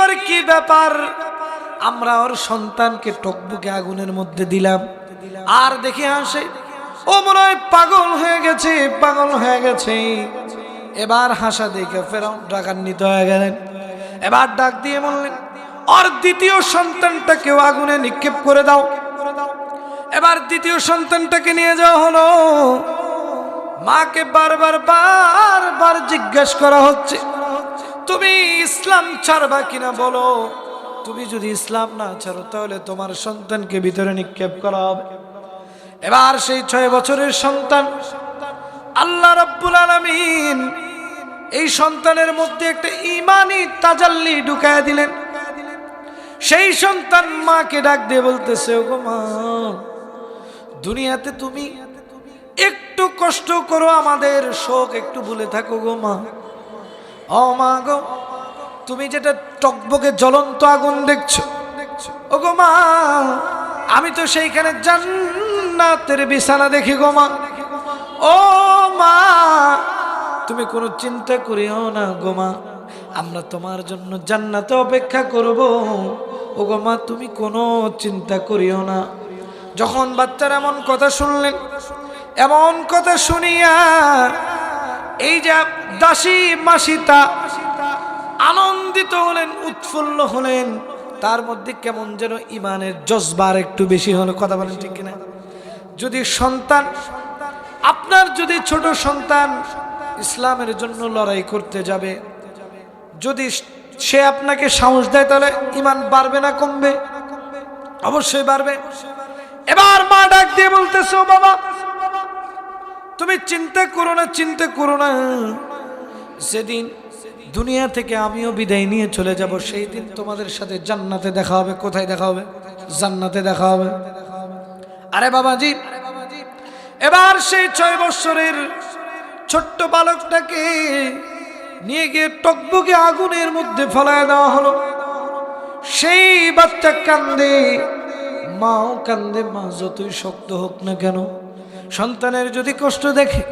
ব্যাপার কি ব্যাপার, আমরা ওর সন্তানকে টকবকে আগুনের মধ্যে দিলাম, আর দেখি হাসে, ও মনে হয় পাগল হয়ে গেছে, পাগল হয়ে গেছে। এবার হাসা দেখে ফেরাউন রাগান্বিত হয়ে গেলেন। এবার ডাক দিয়ে বললেন, আর দ্বিতীয় সন্তানটাকেও আগুনে নিক্ষেপ করে দাও। এবার দ্বিতীয় সন্তানটাকে নিয়ে যাওয়া হলো। মাকে বারবার জিজ্ঞাসা করা হচ্ছে, তুমি ইসলাম ছাড়বা কিনা বলো, তুমি যদি ইসলাম না ছাড়ো তাহলে তোমার সন্তানকে ভিতরে নিক্ষেপ করা হবে। এবার সেই 6 বছরের সন্তান, আল্লাহ রাব্বুল আলামিন এই সন্তানের মধ্যে একটা ঈমানি তাজাল্লি ঢুকায় দিলেন। সেই সন্তান মাকে ডাক দিয়ে বলতেছে, ওগো মা, দুনিয়াতে তুমি একটু কষ্ট করো, আমাদের শোক একটু ভুলে থাকো গো মা। ও মা গো, তুমি যেটা টকবকে জ্বলন্ত আগুন দেখছো, ওগো মা, আমি তো সেইখানে জান্নাতের বিছানা দেখি গো মা। ও মা, তুমি কোনো চিন্তা করিও না গো মা, আমরা তোমার জন্য জান্নাতে অপেক্ষা করব। ওগো মা, তুমি কোনো চিন্তা করিও না। যখন বাচ্চারা এমন কথা শুনলেন, এমন কথা শুনিয়া এই যে দাসী মাসিতা আনন্দিত হলেন, উৎফুল্ল হলেন, তার মধ্যে কেমন যেন ইমানের জজবার একটু বেশি হলো। কথা বলেন ঠিক কিনা? যদি সন্তান, আপনার যদি ছোট সন্তান ইসলামের জন্য লড়াই করতে যাবে, যদি সে আপনাকে সাহস দেয়, তাহলে ইমান বাড়বে না কমবে? অবশ্যই বাড়বে। এবার মা ডাক দিয়ে বলতেছে, ও বাবা, তুমি চিন্তা করো না, চিন্তা করো না, যেদিন দুনিয়া থেকে আমিও বিদায় নিয়ে চলে যাব, সেই দিন তোমাদের সাথে জান্নাতে দেখা হবে। কোথায় দেখা হবে? জান্নাতে দেখা হবে। আরে বাবাজি, এবার সেই 6 বছরের ছোট্ট বালকটাকে নিয়ে গিয়ে টকবকে আগুনের মধ্যে ফেলায় দেওয়া হলো। সেই বাচ্চা কান্দে, মাও কান্দে। মা যতই শক্ত হোক না কেন, সন্তানের যদি কষ্ট দেখে